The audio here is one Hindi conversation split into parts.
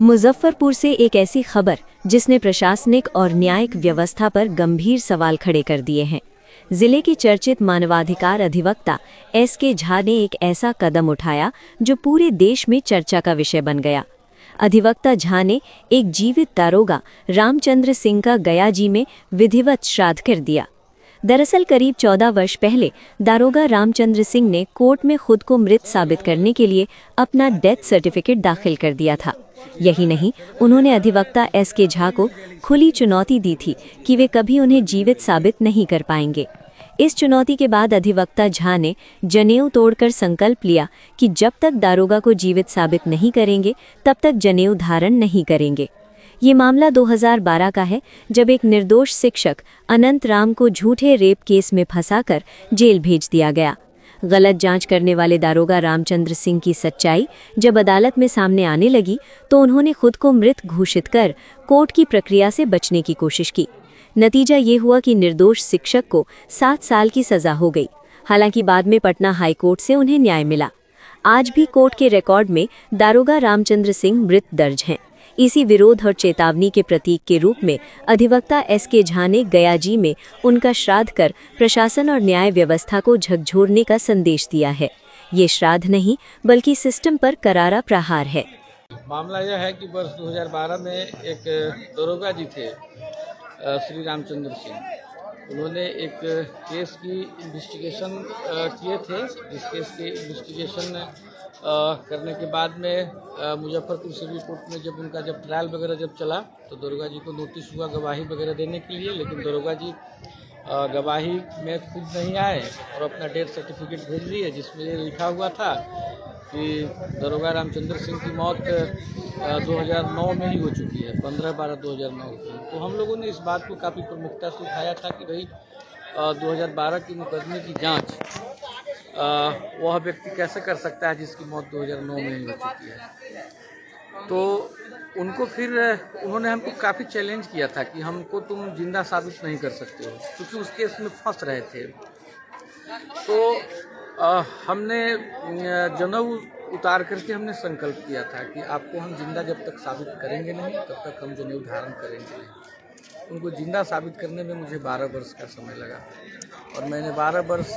मुजफ्फरपुर से एक ऐसी खबर जिसने प्रशासनिक और न्यायिक व्यवस्था पर गंभीर सवाल खड़े कर दिए हैं। जिले की चर्चित मानवाधिकार अधिवक्ता एस.के. झा ने एक ऐसा कदम उठाया जो पूरे देश में चर्चा का विषय बन गया। अधिवक्ता झा ने एक जीवित दारोगा रामचंद्र सिंह का गयाजी में विधिवत श्राद्ध कर दिया। दरअसल करीब 14 वर्ष पहले दारोगा रामचंद्र सिंह ने कोर्ट में खुद को मृत साबित करने के लिए अपना डेथ सर्टिफिकेट दाखिल कर दिया था। यही नहीं, उन्होंने अधिवक्ता एस.के. झा को खुली चुनौती दी थी कि वे कभी उन्हें जीवित साबित नहीं कर पाएंगे। इस चुनौती के बाद अधिवक्ता झा ने जनेऊ तोड़कर संकल्प लिया कि जब तक दारोगा को जीवित साबित नहीं करेंगे तब तक जनेऊ धारण नहीं करेंगे। ये मामला 2012 का है, जब एक निर्दोष शिक्षक अनंत राम को झूठे रेप केस में फंसाकर जेल भेज दिया गया। गलत जांच करने वाले दारोगा रामचंद्र सिंह की सच्चाई जब अदालत में सामने आने लगी तो उन्होंने खुद को मृत घोषित कर कोर्ट की प्रक्रिया से बचने की कोशिश की। नतीजा ये हुआ कि निर्दोष शिक्षक को 7 साल की सजा हो गई। हालांकि बाद में पटना हाई कोर्ट से उन्हें न्याय मिला। आज भी कोर्ट के रिकॉर्ड में दारोगा रामचंद्र सिंह मृत दर्ज हैं। इसी विरोध और चेतावनी के प्रतीक के रूप में अधिवक्ता एस.के. झा ने गयाजी में उनका श्राद्ध कर प्रशासन और न्याय व्यवस्था को झकझोरने का संदेश दिया है। ये श्राद्ध नहीं बल्कि सिस्टम पर करारा प्रहार है। मामला यह है कि वर्ष 2012 में एक दरोगा जी थे श्री रामचंद्र सिंह। उन्होंने एक केस की इन्वेस्टिगेशन किए थे। जिस केस की इन्वेस्टिगेशन करने के बाद में मुजफ्फरपुर सिविल कोर्ट में जब उनका ट्रायल वगैरह चला तो दरोगा जी को नोटिस हुआ गवाही वगैरह देने के लिए, लेकिन दरोगा जी गवाही में खुद नहीं आए और अपना डेथ सर्टिफिकेट भेज दिए, जिसमें ये लिखा हुआ था कि दरोगा रामचंद्र सिंह की मौत 2009 में ही हो चुकी है, 15/12/2009 की। तो हम लोगों ने इस बात को काफ़ी प्रमुखता से उठाया था कि भाई 2012 की मुकदमे की जांच वह व्यक्ति कैसे कर सकता है जिसकी मौत 2009 में ही हो चुकी है। तो उनको फिर उन्होंने हमको काफ़ी चैलेंज किया था कि हमको तुम जिंदा साबित नहीं कर सकते हो, क्योंकि उस केस में फंस रहे थे। तो हमने जनेऊ उतार करके हमने संकल्प किया था कि आपको हम जिंदा जब तक साबित करेंगे नहीं तब तक हम जनेऊ धारण करेंगे नहीं। उनको जिंदा साबित करने में मुझे 12 वर्ष का समय लगा और मैंने 12 वर्ष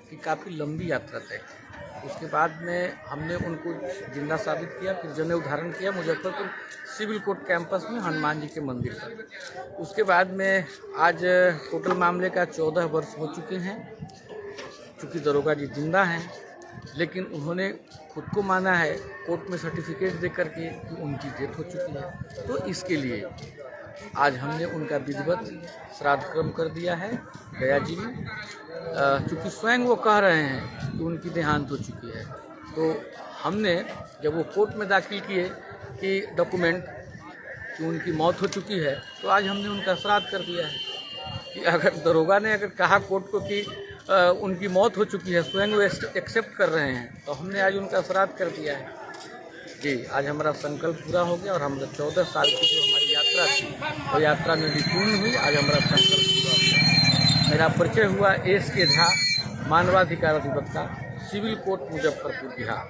की काफ़ी लंबी यात्रा तय की। उसके बाद में हमने उनको जिंदा साबित किया, फिर जनेऊ धारण किया मुजफ्फरपुर सिविल कोर्ट कैंपस में हनुमान जी के मंदिर पर। उसके बाद में आज टोटल मामले का 14 वर्ष हो चुके हैं। चूँकि दरोगा जी जिंदा हैं, लेकिन उन्होंने खुद को माना है कोर्ट में सर्टिफिकेट दे करके कि उनकी डेथ हो चुकी है। तो इसके लिए आज हमने उनका विधिवत श्राद्ध कर्म कर दिया है गयाजी में। चूँकि स्वयं वो कह रहे हैं कि उनकी देहांत हो चुकी है, तो हमने जब वो कोर्ट में दाखिल किए कि डॉक्यूमेंट कि उनकी मौत हो चुकी है, तो आज हमने उनका श्राद्ध कर दिया है कि अगर दरोगा ने अगर कहा कोर्ट को कि उनकी मौत हो चुकी है, स्वयं वो एक्सेप्ट कर रहे हैं, तो हमने आज उनका श्राद्ध कर दिया है। जी, आज हमारा संकल्प पूरा हो गया और हम 14 साल की जो हमारी यात्रा थी वो यात्रा मेरी पूर्ण हुई। आज हमारा संकल्प पूरा हो गया। मेरा परिचय हुआ एस.के. झा, मानवाधिकार अधिवक्ता, सिविल कोर्ट मुजफ्फरपुर बिहार।